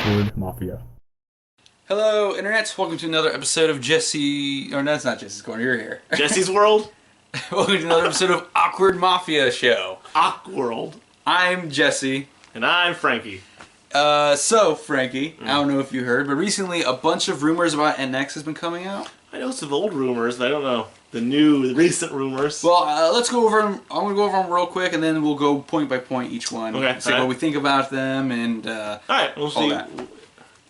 Awkward Mafia. Hello, Internet. Welcome to another episode of Jesse... Or no, it's not Jesse's Corner. You're here. Jesse's World? Welcome to another episode of Awkward Mafia Show. Awkworld. I'm Jesse. And I'm Frankie. So, Frankie, I don't know if you heard, but recently a bunch of rumors about NX has been coming out. I know some old rumors, but I don't know the recent rumors. Well, let's go over them. I'm going to go over them real quick, and then we'll go point by point each one. Okay. Say what we think about them, and Alright, we'll see that.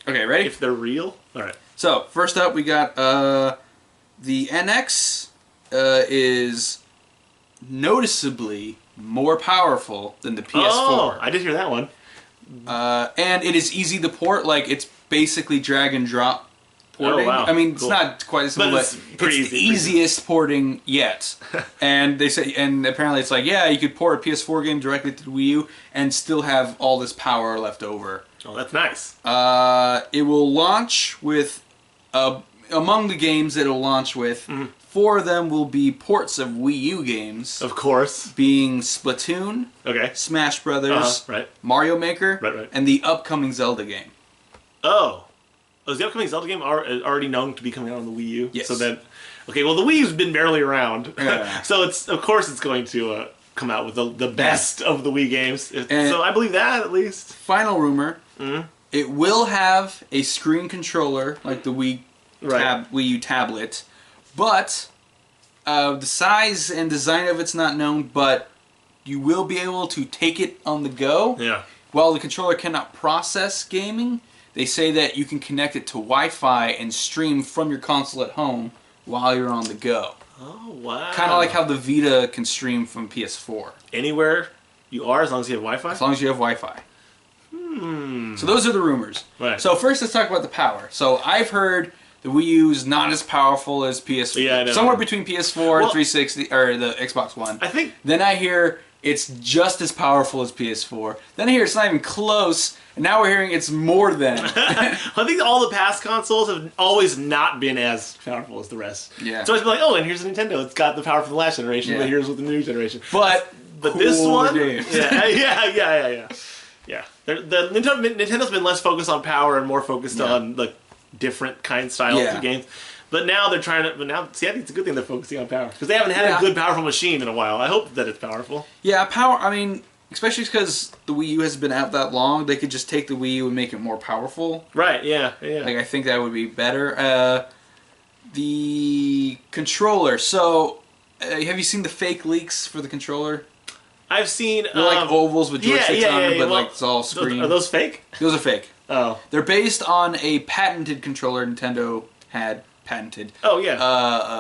Okay, ready? if they're real. Alright. So, first up, we got the NX is noticeably more powerful than the PS4. Oh, I did hear that one. And it is easy to port. Like, it's basically drag and drop porting. Oh, wow. I mean, it's Cool. not quite as simple, But but it's pretty it's the easy. easiest porting yet. And they say, and apparently it's like, yeah, you could port a PS4 game directly to the Wii U and still have all this power left over. Oh, that's nice. It will launch with, among the games that it'll launch with, four of them will be ports of Wii U games, Of course. being Splatoon, Okay. Smash Brothers, Right. Mario Maker, Right. and the upcoming Zelda game. Oh. Is the upcoming Zelda game already known to be coming out on the Wii U? Yes. So then, okay, well the Wii U's been barely around. Yeah. So of course it's going to come out with the best of the Wii games. And- So I believe that at least. Final rumor, it will have a screen controller like the Wii Wii U tablet, but the size and design of it's not known, but you will be able to take it on the go. Yeah. While the controller cannot process gaming, they say that you can connect it to Wi-Fi and stream from your console at home while you're on the go. Oh, wow. Kind of like how the Vita can stream from PS4. Anywhere you are, as long as you have Wi-Fi? As long as you have Wi-Fi. So those are the rumors. Right. So first let's talk about the power. So I've heard the Wii U is not as powerful as PS4. Yeah, I know. Somewhere between PS4 and 360 or the Xbox One. I think... Then I hear it's just as powerful as PS4. Then I hear it's not even close. And now we're hearing it's more than. I think all the past consoles have always not been as powerful as the rest. Yeah. It's always been like, oh, and here's a Nintendo. It's got the power from the last generation, Yeah. but here's with the new generation. But this cool one... games. Yeah. The Nintendo's been less focused on power and more focused on like different styles Yeah. of games. But now they're trying to. But now, see, I think it's a good thing they're focusing on power because they haven't had Yeah. a good, powerful machine in a while. I hope that it's powerful. Yeah, power. I mean, especially because the Wii U has been out that long, they could just take the Wii U and make it more powerful. Right? Yeah. Like, I think that would be better. The controller. So, have you seen the fake leaks for the controller? I've seen They're like ovals with joysticks on them, but well, like it's all screen. Are those fake? Those are fake. Oh. They're based on a patented controller Nintendo had patented Oh yeah.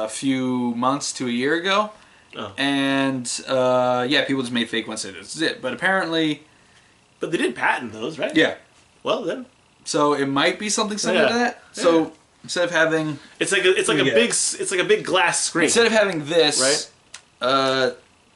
a few months to a year ago. Oh. And yeah, people just made fake ones. So this is it. But apparently, But they did patent those, right? yeah. Well then, So it might be something similar to that. So instead of having it's like a big glass screen. instead of having this,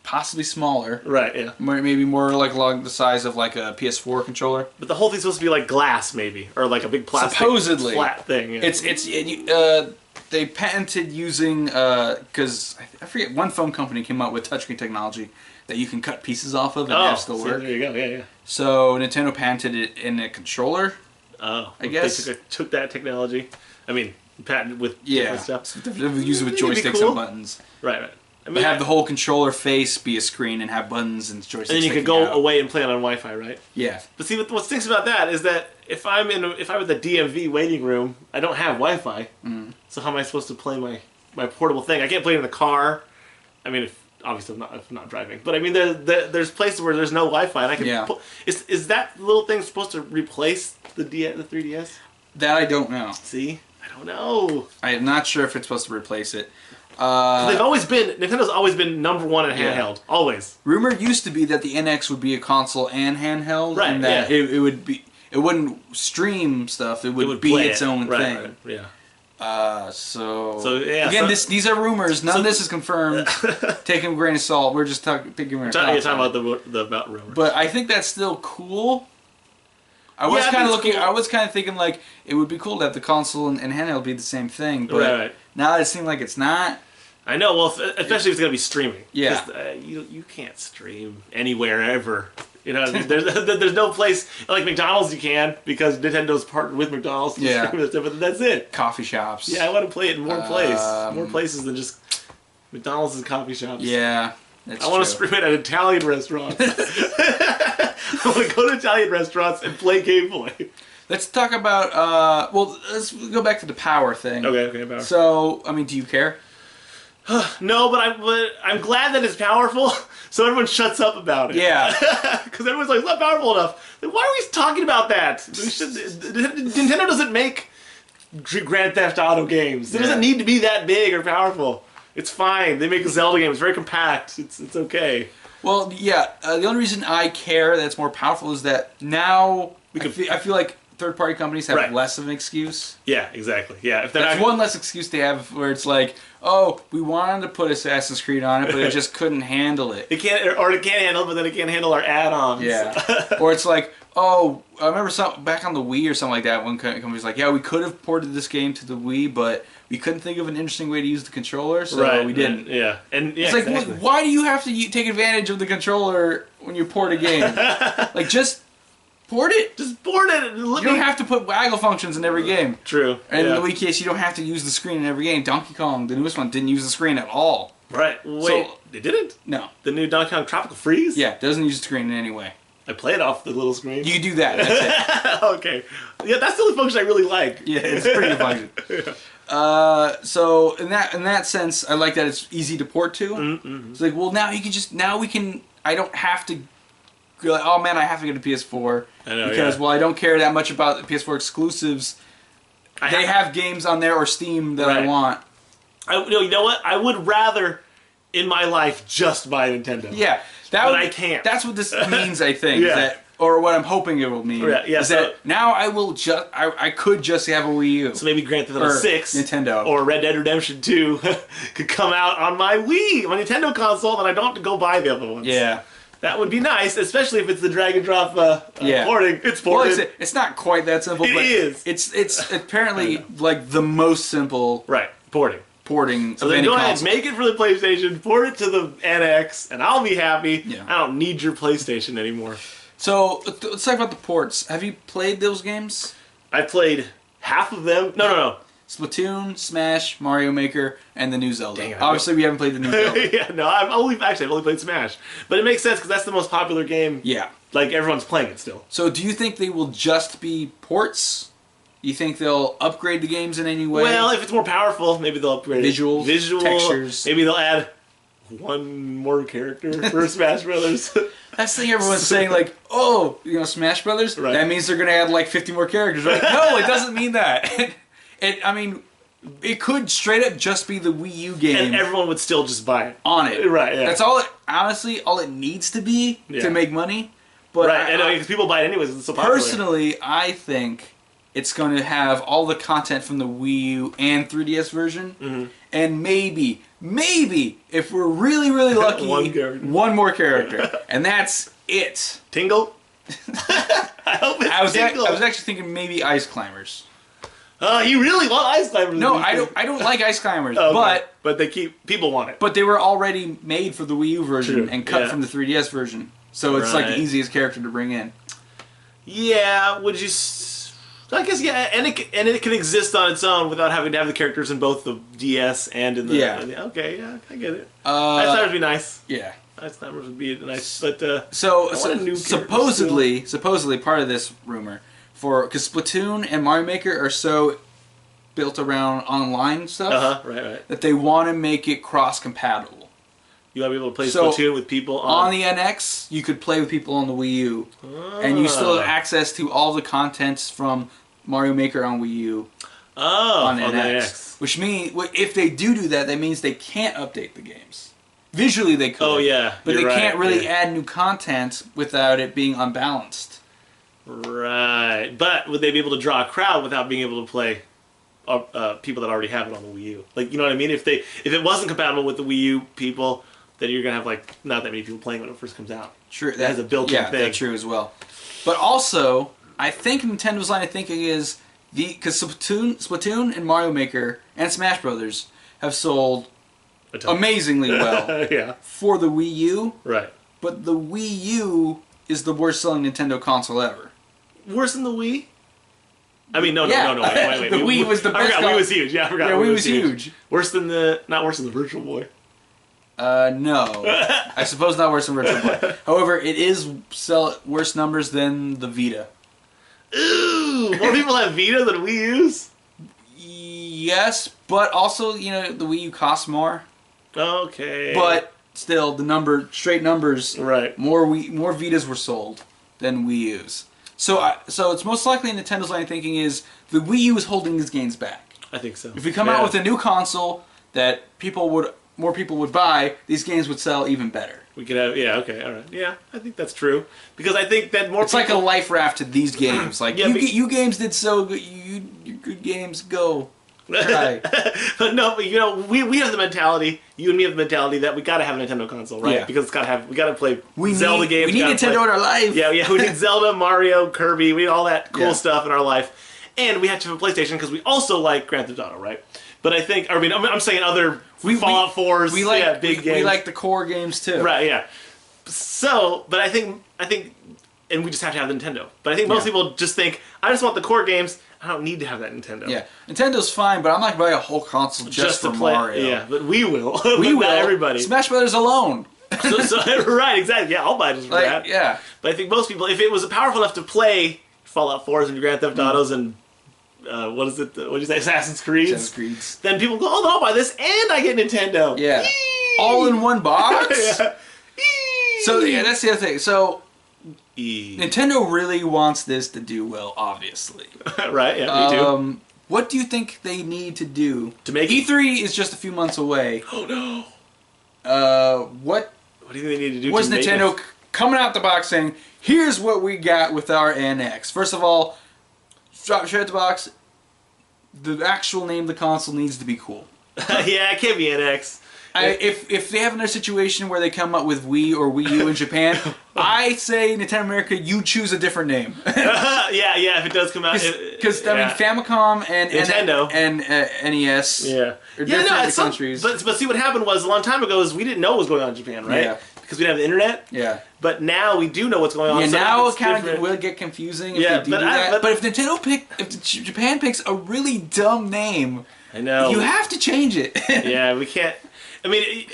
possibly smaller, Right. Yeah. maybe more like along the size of like a PS4 controller. But the whole thing's supposed to be like glass, maybe, or like a big plastic Supposedly. flat thing. Yeah. They patented using because I forget, one phone company came out with touchscreen technology that you can cut pieces off of and have still work. There you go. Yeah. So Nintendo patented it in a controller. Oh, I guess. they took that technology. I mean, patented with different stuff. So they use it with It'd be joysticks cool. and buttons. Right. I But have the whole controller face be a screen and have buttons and joysticks. and then you could sticking go out. away and play it on Wi-Fi, right? Yeah. But see, what stinks about that is that if I'm at the DMV waiting room, I don't have Wi-Fi. So how am I supposed to play my portable thing? I can't play it in the car. I mean, obviously if I'm not driving, but I mean, there's places where there's no Wi-Fi, and I can. Yeah. Is that little thing supposed to replace the 3DS? That I don't know. See, I don't know. I'm not sure if it's supposed to replace it. Nintendo's always been number one in Yeah. handheld, always. Rumor used to be that the NX would be a console and handheld, Right, and that yeah. it wouldn't stream stuff. It would be play its own right, thing. Right, yeah. So yeah, again, so- these are rumors. None of this is confirmed. Take them with a grain of salt. We're just taking You're talking about the rumor. But I think that's still cool. I was I kind of think it's looking. cool. I was kind of thinking like it would be cool to have the console and handheld be the same thing. But Right. now that it seems like it's not. I know. Well, especially if it's gonna be streaming. Yeah. 'Cause, you can't stream anywhere ever You know, there's no place like McDonald's you can because Nintendo's partnered with McDonald's to stream this stuff, but that's it. Coffee shops. Yeah, I want to play it in more places than just McDonald's and coffee shops. Yeah, I want to stream it at Italian restaurants. I want to go to Italian restaurants and play Game Boy. Let's talk about, well, let's go back to the power thing. Okay, power. So, I mean, do you care? No, but I'm glad that it's powerful, so everyone shuts up about it. Yeah. Because everyone's like, it's not powerful enough. Like, why are we talking about that? Nintendo doesn't make Grand Theft Auto games. It doesn't need to be that big or powerful. It's fine. They make a Zelda game. It's very compact. It's okay. Well, yeah. The only reason I care that it's more powerful is that now I feel like third-party companies have less of an excuse. Yeah, exactly. Yeah, if that's one less excuse they have where it's like, oh, we wanted to put Assassin's Creed on it, but it just couldn't handle it. It can't handle it, but then it can't handle our add-ons. Yeah. Or it's like, oh, I remember back on the Wii or something like that, one company was like, yeah, we could have ported this game to the Wii, but we couldn't think of an interesting way to use the controller, so we didn't. Yeah. And it's like, why do you have to take advantage of the controller when you port a game? Like, just port it. Just port it. You don't have to put waggle functions in every game. True. And in the Wii case, you don't have to use the screen in every game. Donkey Kong, the newest one, didn't use the screen at all. Right. Wait, they didn't? No. The new Donkey Kong Tropical Freeze? Yeah, doesn't use the screen in any way. I play it off the little screen. You can do that. That's it. Okay. Yeah, that's the only function I really like. Yeah, it's a pretty good function. So in that sense, I like that it's easy to port to. Mm-hmm. It's like, well, I don't have to go like, oh man, I have to get a PS4 because I don't care that much about the PS4 exclusives. They have games on there or Steam that I want. You know what? I would rather in my life just buy Nintendo. Yeah, I can't. That's what this means, I think. Or what I'm hoping it will mean is that now I could just have a Wii U. So maybe Grand Theft Auto 6 Nintendo or Red Dead Redemption 2 could come out on my Wii, my Nintendo console, and I don't have to go buy the other ones. Yeah. That would be nice, especially if it's the drag and drop porting. It's ported. Well, it's not quite that simple. It is. It's apparently like the most simple. Right. Porting. So then go ahead, make it for the PlayStation, port it to the NX, and I'll be happy. Yeah. I don't need your PlayStation anymore. So let's talk about the ports. Have you played those games? I played half of them. No. Splatoon, Smash, Mario Maker, and the new Zelda. Dang it, obviously, we haven't played the new Zelda. Yeah, no, I've only played Smash, but it makes sense because that's the most popular game. Yeah, like everyone's playing it still. So, do you think they will just be ports? You think they'll upgrade the games in any way? Well, if it's more powerful, maybe they'll upgrade visual textures. Maybe they'll add one more character for Smash Brothers. That's the thing everyone's saying, like, oh, Smash Brothers? Right. That means they're going to add like 50 more characters. Right? No, it doesn't mean that. It could straight up just be the Wii U game. And everyone would still just buy it. On it. Right, yeah. That's honestly, all it needs to be to make money. But right, because people buy it anyways, it's so popular. Personally, I think it's going to have all the content from the Wii U and 3DS version. Mm-hmm. And maybe, if we're really, really lucky, one more character. And that's it. Tingle? I hope it's Tingle. I was actually thinking maybe Ice Climbers. You really want Ice Climbers? No, I don't like Ice Climbers, but people want it. But they were already made for the Wii U version and cut from the 3DS version, so it's like the easiest character to bring in. Yeah, would you? I guess and it can exist on its own without having to have the characters in both the DS and in the. Okay, yeah, I get it. Ice Climbers would be nice. Yeah. Ice Climbers would be nice, but supposedly part of this rumor. Because Splatoon and Mario Maker are so built around online stuff that they want to make it cross-compatible. You want to be able to play Splatoon with people on the NX, you could play with people on the Wii U. And you still have access to all the contents from Mario Maker on Wii U on NX. Which means, if they do that, that means they can't update the games. Visually they could. Oh, yeah. But they can't really add new content without it being unbalanced. Right, but would they be able to draw a crowd without being able to play people that already have it on the Wii U? Like, you know what I mean? If it wasn't compatible with the Wii U people, then you're gonna have like not that many people playing when it first comes out. True, that has a built-in thing. That's true as well. But also, I think Nintendo's line of thinking is because Splatoon and Mario Maker and Smash Brothers have sold amazingly well yeah. for the Wii U. Right. But the Wii U is the worst selling Nintendo console ever. Worse than the Wii? I mean, no, Yeah. wait. The Wii was the best. I forgot Wii was huge. Yeah, I forgot. Yeah, Wii was huge. Worse than not worse than the Virtual Boy. No. I suppose not worse than Virtual Boy. However, it is worse numbers than the Vita. Ooh, more people have Vita than Wii U's? Yes, but also, the Wii U costs more. Okay. But still, the straight numbers, right? More Vitas were sold than Wii U's. So it's most likely Nintendo's line of thinking is the Wii U is holding these games back. I think so. If we come out with a new console that more people would buy, these games would sell even better. We could have, okay, all right. Yeah, I think that's true. Because I think that more It's like a life raft to these games. Like, you games did so good, your good games, go. Try. but we have the mentality, you and me have the mentality that we gotta have a Nintendo console, right? Yeah. Because we gotta play Zelda games. We need Nintendo in our life. Yeah, we need Zelda, Mario, Kirby, we need all that cool stuff in our life. And we have to have a PlayStation because we also like Grand Theft Auto, right? But I'm saying other Fallout 4s, big games. We like the core games too. Right, yeah. So, but I think, and we just have to have the Nintendo. But I think most people just think, I just want the core games, I don't need to have that Nintendo. Yeah, Nintendo's fine, but I'm not going to buy a whole console just for play Mario. Yeah, but we will. We will. Not everybody. Smash Brothers alone. Right, exactly. Yeah, I'll buy it just for that. Yeah. But I think most people, if it was powerful enough to play Fallout 4s and Grand Theft Autos and what is it? What did you say? Assassin's Creeds. Then people go, then I'll buy this and I get Nintendo. Yeah. Eee! All in one box. Yeah. So that's the other thing. So Nintendo really wants this to do well, obviously. Right. Yeah. Me too. What do you think they need to do to make E3 is just a few months away? Oh no. What do you think they need to do? Was Nintendo coming out the box saying, "Here's what we got with our NX"? First of all, straight out the box, the actual name of the console needs to be cool. Yeah, it can't be NX. If they have another situation where they come up with Wii or Wii U in Japan, I say Nintendo America, you choose a different name. Yeah, if it does come out. Because Famicom and Nintendo and NES are different countries. But see, what happened was a long time ago is we didn't know what was going on in Japan, right? Yeah. Because we didn't have the internet. Yeah. But now we do know what's going on. Yeah, so now it kind of will get confusing if they do that. But if Japan picks a really dumb name, I know, you have to change it. Yeah, we can't. I mean,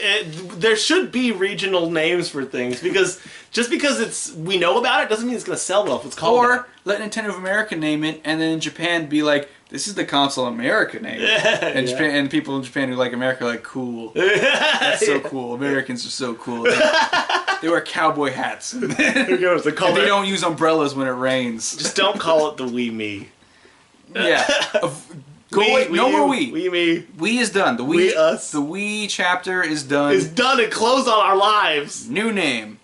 there should be regional names for things because just because we know about it doesn't mean it's going to sell well if it's called. Or let Nintendo of America name it, and then in Japan be like, "This is the console America name," and Japan and people in Japan who like America are like, "Cool, that's so cool. Americans are so cool. They wear cowboy hats. And they don't use umbrellas when it rains. Just don't call it the Wii Me." Yeah. No more Wii. Wii Me. Wii is done. The Wii Us. The Wii chapter is done. It's done and closed on our lives. New name.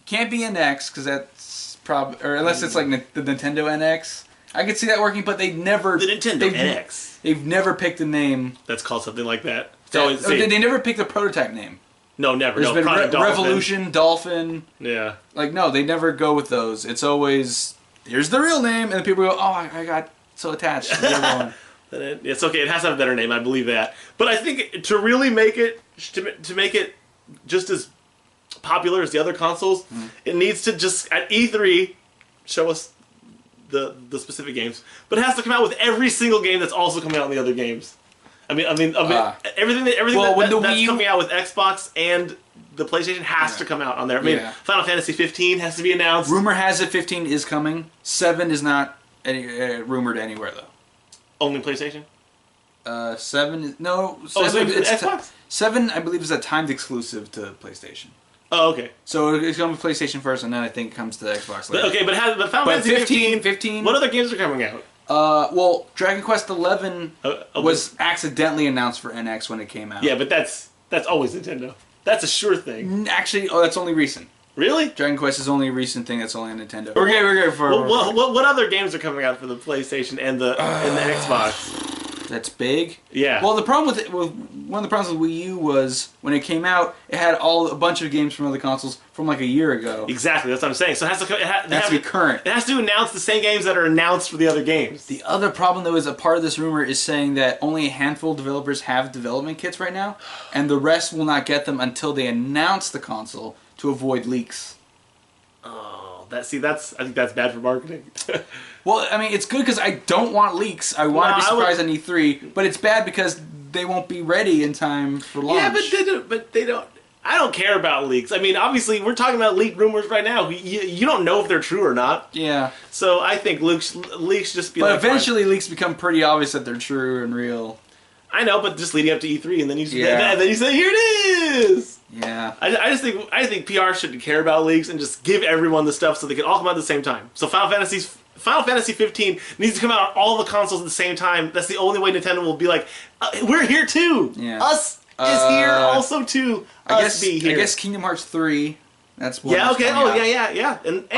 Can't be NX because that's probably, or unless it's like the Nintendo NX. I could see that working, but they never. The Nintendo NX. They've never picked a name that's called something like that. They never picked a prototype name. No, never. There's been Revolution, Dolphin. Yeah. Like no, they never go with those. It's always here's the real name, and people go, "Oh, I got so attached to the other one." It's okay. It has to have a better name. I believe that. But I think to really make it to make it just as popular as the other consoles, it needs to just at E3 show us the specific games. But it has to come out with every single game that's also coming out in the other games. I mean everything that's coming out with Xbox and the PlayStation has to come out on there. I mean, Final Fantasy 15 has to be announced. Rumor has it 15 is coming. 7 is not rumored anywhere though. Only PlayStation? 7 is... No, 7 it's Xbox? 7, I believe, is a timed exclusive to PlayStation. Oh, okay. So it's going to be PlayStation first, and then I think it comes to Xbox later. But Final Fantasy 15... What other games are coming out? Well, Dragon Quest 11 was accidentally announced for NX when it came out. Yeah, but that's always Nintendo. That's a sure thing. Actually, that's only recent. Really? Dragon Quest is only a recent thing that's only on Nintendo. We're good for... What other games are coming out for the PlayStation and the Xbox? That's big? Yeah. Well, the problem one of the problems with Wii U was when it came out, it had a bunch of games from other consoles from like a year ago. Exactly, that's what I'm saying. So it has to be current. It has to announce the same games that are announced for the other games. The other problem, though, is a part of this rumor is saying that only a handful of developers have development kits right now, and the rest will not get them until they announce the console to avoid leaks. Oh, I think that's bad for marketing. Well, I mean, it's good because I don't want leaks. I want to be surprised on E3, but it's bad because they won't be ready in time for launch. Yeah, but they don't. I don't care about leaks. I mean, obviously, we're talking about leak rumors right now. You don't know if they're true or not. Yeah. So I think leaks just be. But eventually, leaks become pretty obvious that they're true and real. I know, but just leading up to E3, and then you say, "Here it is." Yeah. I think PR shouldn't care about leaks and just give everyone the stuff so they can all come out at the same time. So Final Fantasy 15 needs to come out on all the consoles at the same time. That's the only way Nintendo will be like, we're here too. Yeah. Us is here also too. I guess Kingdom Hearts 3. That's one. Yeah. Okay. Oh yeah. And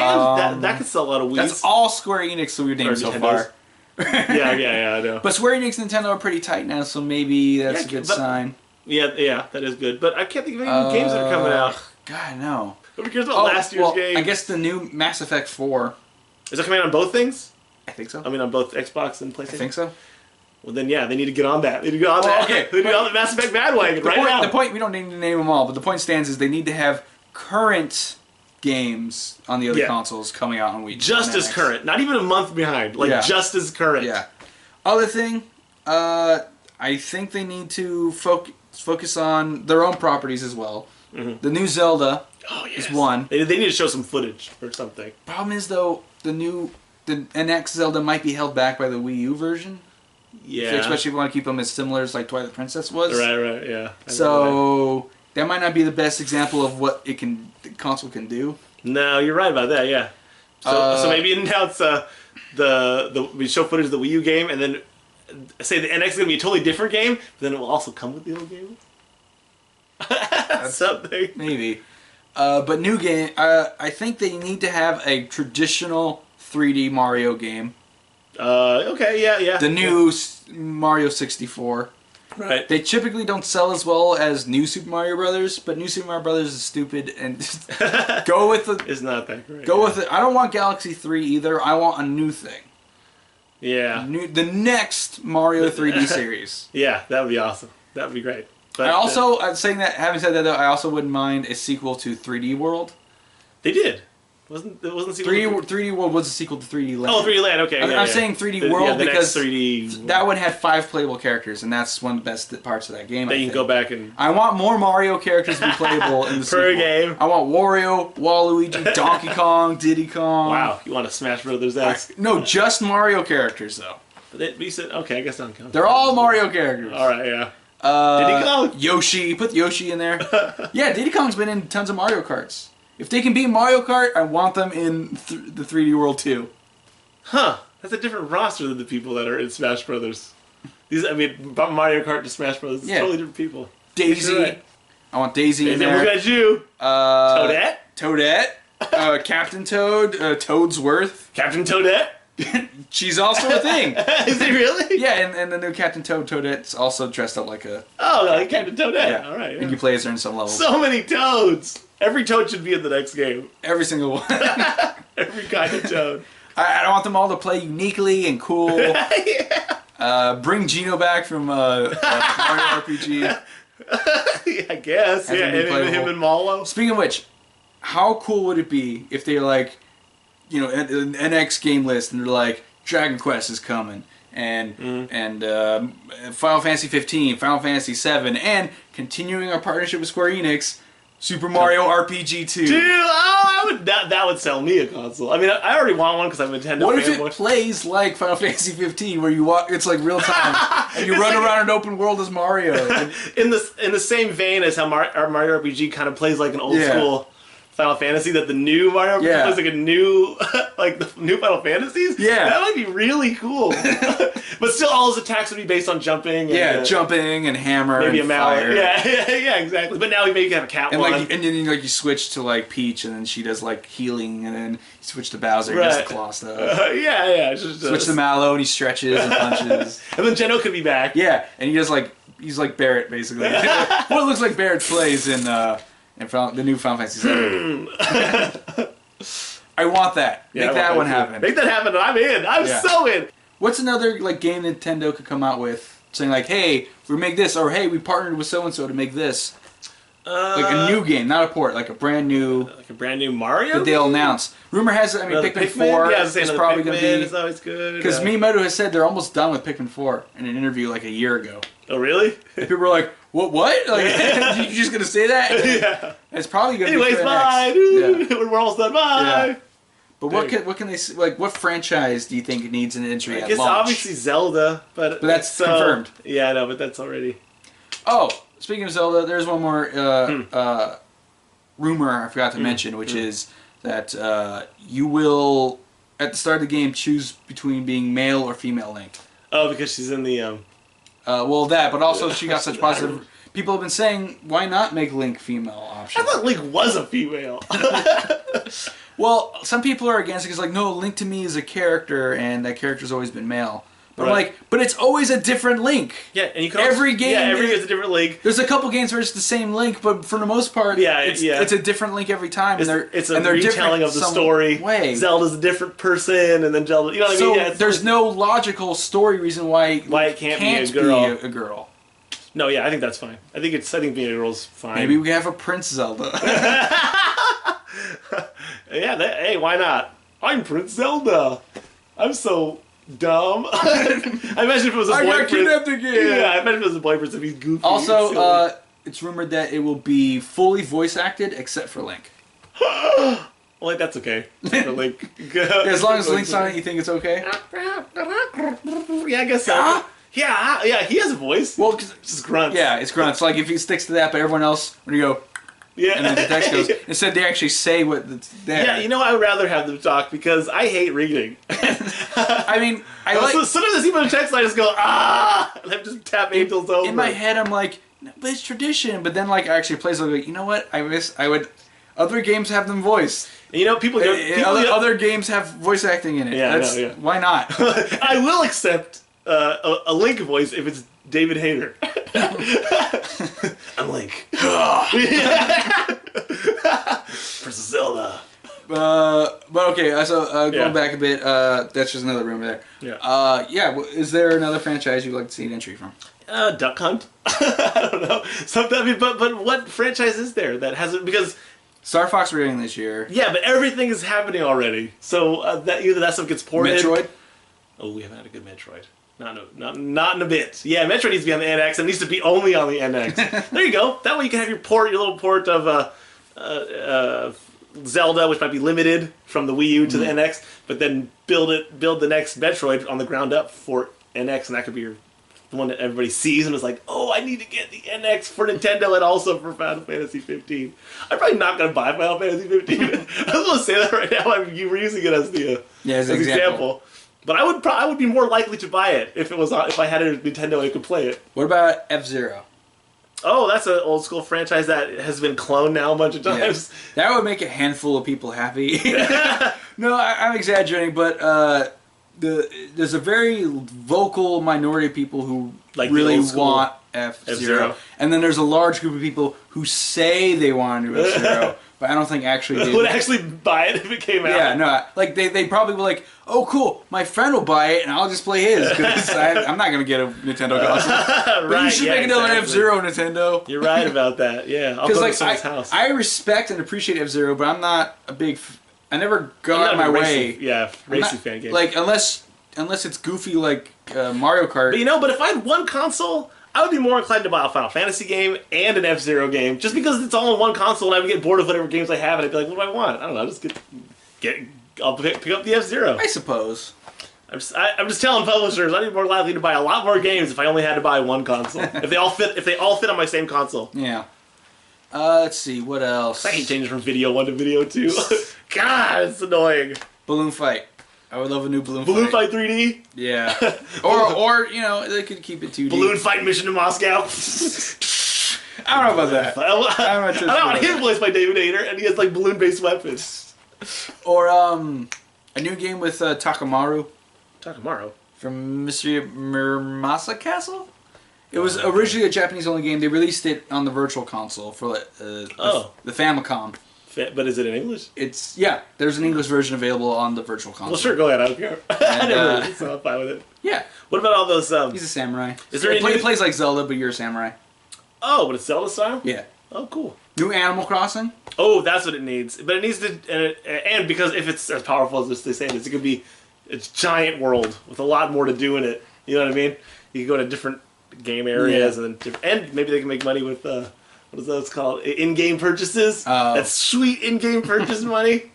that could sell a lot of Wii's. That's all Square Enix that we've named so far. yeah, I know. But Square Enix and Nintendo are pretty tight now, so maybe that's a good sign. Yeah, that is good. But I can't think of any games that are coming out. God, no. Nobody cares about last year's game. I guess the new Mass Effect 4. Is it coming out on both things? I think so. I mean, on both Xbox and PlayStation? I think so. Well, then, yeah, they need to get on that. They need to get on that. Okay. They need to get on the Mass Effect bandwagon now. The point, we don't need to name them all, but the point stands is they need to have current games on the other consoles coming out on Wii. Just as current. Not even a month behind. Just as current. Yeah. Other thing, I think they need to focus on their own properties as well. Mm-hmm. The new Zelda is one. They need to show some footage or something. Problem is, though, the NX Zelda might be held back by the Wii U version. Yeah. So especially if you want to keep them as similar as like Twilight Princess was. Right, yeah. So that might not be the best example of what the console can do. No, you're right about that, yeah. So maybe announce we show footage of the Wii U game and then say the NX is going to be a totally different game, but then it will also come with the old game. That's something. Maybe. But new game, I think they need to have a traditional 3D Mario game. Okay, yeah. The new Mario 64. Right. They typically don't sell as well as New Super Mario Brothers, but New Super Mario Brothers is stupid and just go with the. It's not that great. Go with it. I don't want Galaxy 3 either. I want a new thing. Yeah. The next Mario 3D series. Yeah, that would be awesome. That would be great. But having said that though, I also wouldn't mind a sequel to 3D World. They did. Wasn't 3D World was a sequel to 3D Land. Oh, 3D Land, okay. I'm saying 3D World because 3D that one had 5 playable characters, and that's one of the best parts of that game. Then you can go back and... I want more Mario characters to be playable in the per game. I want Wario, Waluigi, Donkey Kong, Diddy Kong. Wow, you want a Smash Brothers ass? No, just Mario characters, though. But you said, okay, I guess Donkey Kong. They're all Mario characters. Alright, yeah. Diddy Kong? Yoshi. Put Yoshi in there. Yeah, Diddy Kong's been in tons of Mario Karts. If they can beat Mario Kart, I want them in the 3D World too. Huh. That's a different roster than the people that are in Smash Brothers. Mario Kart to Smash Brothers, it's totally different people. Daisy. Right. I want Daisy in there. And then we got you. Toadette. Captain Toad. Toadsworth. Captain Toadette? She's also a thing. Is it really? Yeah, and the new Captain Toadette's also dressed up like a... Oh, like Captain Toadette. Yeah. Alright. Yeah. And you play as her in some levels. So many Toads! Every Toad should be in the next game. Every single one. Every kind of Toad. I want them all to play uniquely and cool. Yeah. Bring Gino back from Mario RPG. Yeah, I guess. Yeah, him and Malo. Speaking of which, how cool would it be if they're like, an NX game list and they're like, Dragon Quest is coming, and Final Fantasy 15, Final Fantasy 7, and continuing our partnership with Square Enix, Super Mario RPG 2. Dude, that would sell me a console. I mean, I already want one because I'm a Nintendo fanboy. What if it plays like Final Fantasy 15, where you walk, it's like real time, and you run around an open world as Mario? In the same vein as how Mario RPG kind of plays like an old school Final Fantasy, that the new Mario RPG plays like a new, like the new Final Fantasies? Yeah. That might be really cool. But still, all his attacks would be based on jumping. And, jumping and hammer maybe and a fire. Yeah, exactly. But now maybe you can have a cat and one. And then you switch to like Peach, and then she does like healing, and then you switch to Bowser, and does the claw stuff. Yeah. Switch to Mallow, and he stretches and punches. And then Geno could be back. Yeah, and he does like, he's like Barrett, basically. What it looks like Barrett plays in the new Final Fantasy 7. I want that. Make that one happen. Make that happen, and I'm in. I'm so in. What's another like game Nintendo could come out with, saying like, "Hey, we make this," or "Hey, we partnered with so and so to make this." Like a new game, not a port, like a brand new... Like a brand new Mario that they'll announce. Rumor has it, Pikmin 4 is probably going to be... It's always good. Because Miyamoto has said they're almost done with Pikmin 4 in an interview like a year ago. Oh, really? And people were like, what? Like, you just going to say that? Yeah. It's probably going to be for bye, dude. Yeah. We're almost done, bye. Yeah. But what can they... Like, what franchise do you think needs an entry at launch? I guess obviously Zelda, but that's confirmed. Yeah, I know, but that's already... Oh, speaking of Zelda, there's one more rumor I forgot to mention, which is that you will, at the start of the game, choose between being male or female Link. Oh, because she's in the... well, that, but also she got such positive... People have been saying, why not make Link female option? I thought Link was a female. Well, some people are against it because, like, no, Link to me is a character, and that character's always been male. But I'm like, but it's always a different Link. Yeah, and you can every game. Yeah, every game is a different Link. There's a couple games where it's the same Link, but for the most part, it's a different Link every time. It's a retelling of the story. Way. Zelda's a different person, and then Zelda. You know what I mean? So there's no logical story reason why it can't be a girl. No, yeah, I think that's fine. I think being a girl's fine. Maybe we have a Prince Zelda. Yeah, hey, why not? I'm Prince Zelda. I'm so dumb. I imagine if it was a boy got kidnapped again. Yeah, I imagine if it was a boy prince if he's goofy. Also, it's rumored that it will be fully voice acted except for Link. Well, that's okay. For Link. As long as Link's on it, you think it's okay? Yeah, I guess so. Yeah, he has a voice. Well, it's just grunts. Yeah, it's grunts. Like if he sticks to that, but everyone else, when you go, and then the text goes. Instead, they actually say what's there. Yeah, you know, I would rather have them talk because I hate reading. I mean, so sometimes I see my text and I just go, and I just tap angels over. In my head, I'm like, no, but it's tradition. But then, like, I actually plays. Like, you know what? I would. Other games have them voiced. And, you know, other games have voice acting in it. Yeah, Why not? I will accept a Link voice if it's David Hayter. I'm Link. Princess Zelda. But okay, so going back a bit, that's just another rumor there. Yeah. Is there another franchise you'd like to see an entry from? Duck Hunt. I don't know. But what franchise is there that hasn't? Because Star Fox rating this year. Yeah, but everything is happening already. So that either that stuff gets ported. Metroid. Oh, we haven't had a good Metroid. Not in a bit. Yeah, Metroid needs to be on the NX. It needs to be only on the NX. There you go. That way you can have your little port of Zelda, which might be limited from the Wii U to the NX, but then build the next Metroid on the ground up for NX, and that could be the one that everybody sees and is like, oh, I need to get the NX for Nintendo and also for Final Fantasy 15. I'm probably not going to buy Final Fantasy 15. I was going to say that right now. You were using it as as an example. But I would be more likely to buy it if I had a Nintendo and could play it. What about F-Zero? Oh, that's an old school franchise that has been cloned now a bunch of times. Yeah. That would make a handful of people happy. No, I'm exaggerating, but there's a very vocal minority of people who really want F-Zero. And then there's a large group of people who say they want to do F-Zero. But I don't think actually they would actually buy it if it came out. Yeah, no, like they probably were like, oh cool, my friend will buy it and I'll just play his because I'm not gonna get a Nintendo console. But you should make another F-Zero, Nintendo. You're right about that. Yeah, I'll go to someone's house. I respect and appreciate F-Zero, but I'm not a big. I never go out of my way. Racing fan game. Like unless it's goofy like Mario Kart. But but if I had one console, I would be more inclined to buy a Final Fantasy game and an F-Zero game, just because it's all on one console and I would get bored of whatever games I have, and I'd be like, what do I want? I don't know, just I'll pick up the F-Zero. I suppose. I'm just telling publishers I'd be more likely to buy a lot more games if I only had to buy one console. if they all fit on my same console. Yeah. Let's see, what else? I hate changing from video 1 to video 2. God, it's annoying. Balloon Fight. I would love a new Balloon Fight 3D? Yeah. or they could keep it 2D. Balloon Fight Mission to Moscow. I don't know about that. I don't know. His voiced by David Hayter, and he has like balloon-based weapons. Or a new game with Takamaru. Takamaru? From Mystery of Muramasa Castle? It was originally a Japanese-only game. They released it on the Virtual Console for the Famicom. But is it in English? There's an English version available on the Virtual Console. Well, sure, go ahead. I don't care. I never heard it, so I'm fine with it. Yeah. What about all those... He's a samurai. Is there he plays like Zelda, but you're a samurai. Oh, but it's Zelda style? Yeah. Oh, cool. New Animal Crossing. Oh, that's what it needs. But it needs to, and because if it's as powerful as they say it is, it could be a giant world with a lot more to do in it. You know what I mean? You can go to different game areas and maybe they can make money with what is that called? In-game purchases. That's sweet in-game purchase money.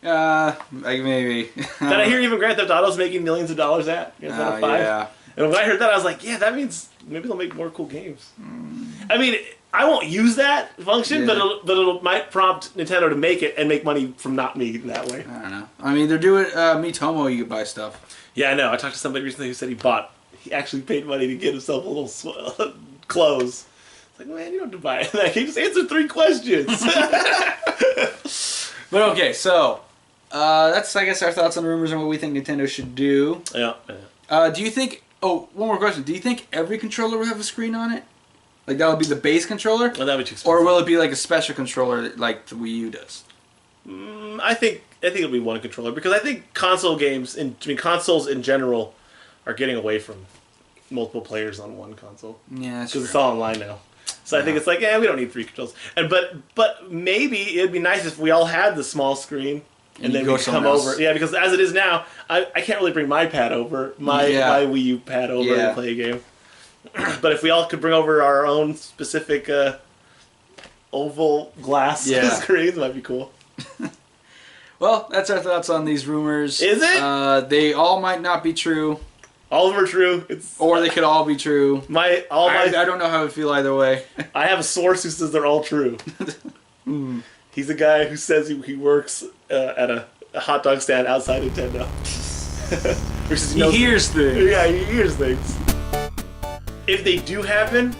Maybe. Did I hear even Grand Theft Auto's making millions of dollars at? Grand Theft Auto 5? Yeah. And when I heard that, I was like, yeah, that means maybe they'll make more cool games. I mean, I won't use that function, but it might prompt Nintendo to make it and make money from not me that way. I don't know. I mean, they're doing Miitomo. You can buy stuff. Yeah, I know. I talked to somebody recently who said he actually paid money to get himself a little clothes. It's like, man, you don't have to buy it. Like, he just answered 3 questions. But okay, so that's I guess our thoughts on rumors and what we think Nintendo should do. Yeah. Do you think? Oh, one more question. Do you think every controller will have a screen on it? Like that would be the base controller? Well, that would be too expensive. Or will it be like a special controller like the Wii U does? I think it'll be one controller because I think consoles in general are getting away from multiple players on one console. Yeah, that's because it's all online now. So I think it's like, we don't need 3 controls. And but maybe it'd be nice if we all had the small screen and then we come over. Yeah, because as it is now, I can't really bring my pad over, my Wii U pad over and play a game. But if we all could bring over our own specific oval glass screens, it might be cool. Well, that's our thoughts on these rumors. Is it? They all might not be true. All of them are true. Or they could all be true. I don't know how I would feel either way. I have a source who says they're all true. He's a guy who says he works at a hot dog stand outside Nintendo. He hears things. Yeah, he hears things. If they do happen,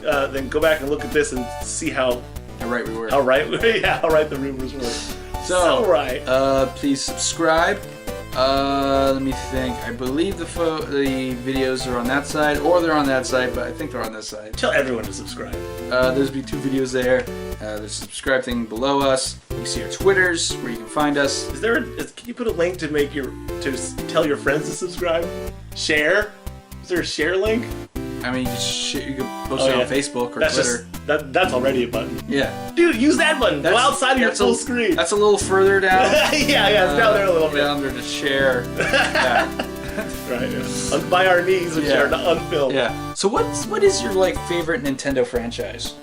then go back and look at this and see how right we were. How right the rumors were. So right. Please subscribe. Let me think. I believe the videos are on that side, or they're on that side, but I think they're on this side. Tell everyone to subscribe. There's be 2 videos there. There's a subscribe thing below us. You can see our Twitters, where you can find us. Can you put a link to tell your friends to subscribe? Share? Is there a share link? I mean, you can post it on Facebook or Twitter. That's already a button. Yeah. Dude, use that button. Go outside of your full screen. That's a little further down. yeah, it's down there a little bit. Down there to share. Right. By our knees, which are unfilmed. Yeah. So what is your favorite Nintendo franchise?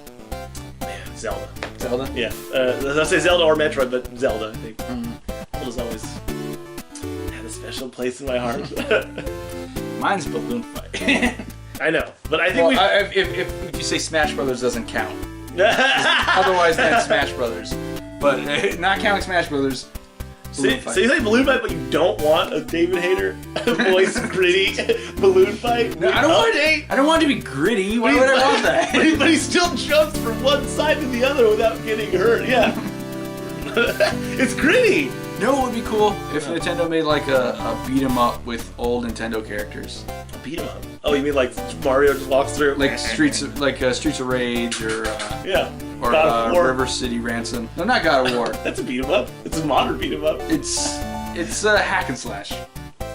Man, Zelda. Zelda? Yeah. I'll say Zelda or Metroid, but Zelda, I think. Zelda's always had a special place in my heart. Mine's Balloon Fight. I know, but I think if you say Smash Brothers doesn't count. Otherwise, then Smash Brothers. But not counting Smash Brothers. So you say Balloon Fight, but you don't want a David Hayter voice gritty Balloon Fight? No, I don't want it to be gritty. Why would I want that? But he still jumps from one side to the other without getting hurt. Yeah, it's gritty. You know what would be cool? If Nintendo made a beat 'em up with old Nintendo characters. A beat 'em up? Oh, you mean like Mario just walks through? Like Streets of Rage or River City Ransom. No, not God of War. That's a beat 'em up. It's a modern beat 'em up. It's a hack and slash.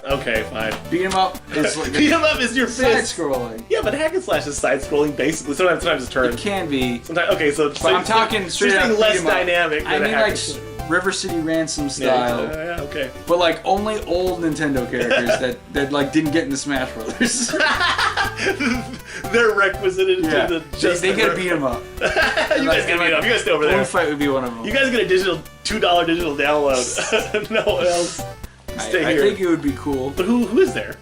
Okay, fine. Beat 'em up is beat 'em up is your side scrolling. Yeah, but hack and slash is side scrolling basically. Sometimes it's turn. It can be. Sometimes but I'm talking straight up less dynamic. I mean River City Ransom style. Yeah, okay. But only old Nintendo characters that didn't get into Smash Brothers. They're requisited to they get to beat 'em up. You guys get beat up. You guys stay over there. Balloon Fight would be one of them. You guys get a $2 digital download. No one else. Stay here. I think it would be cool. But who is there?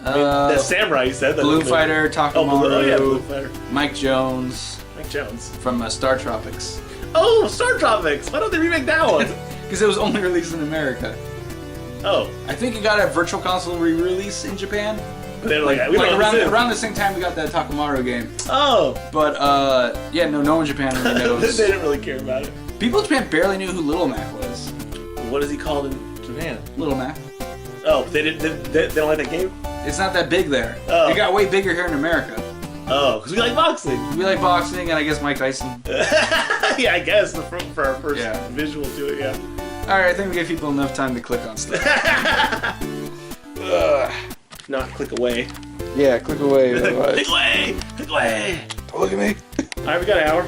I mean, the samurai you said. Balloon Fighter, Takamaru, Balloon Fighter. Mike Jones. Jones. From Star Tropics. Oh, Star Tropics! Why don't they remake that one? Because it was only released in America. Oh. I think it got a Virtual Console re-release in Japan. But they were around the same time we got that Takamaru game. Oh. But, no one in Japan really knows. They didn't really care about it. People in Japan barely knew who Little Mac was. What is he called in Japan? Little Mac. Oh, they don't like that game? It's not that big there. Oh. It got way bigger here in America. Oh, because we like boxing. We like boxing, and I guess Mike Tyson. Yeah, I guess for our first visual to it, yeah. Alright, I think we give people enough time to click on stuff. Not click away. Yeah, click away. Click away! Click away! Don't look at me. All right, we got an hour.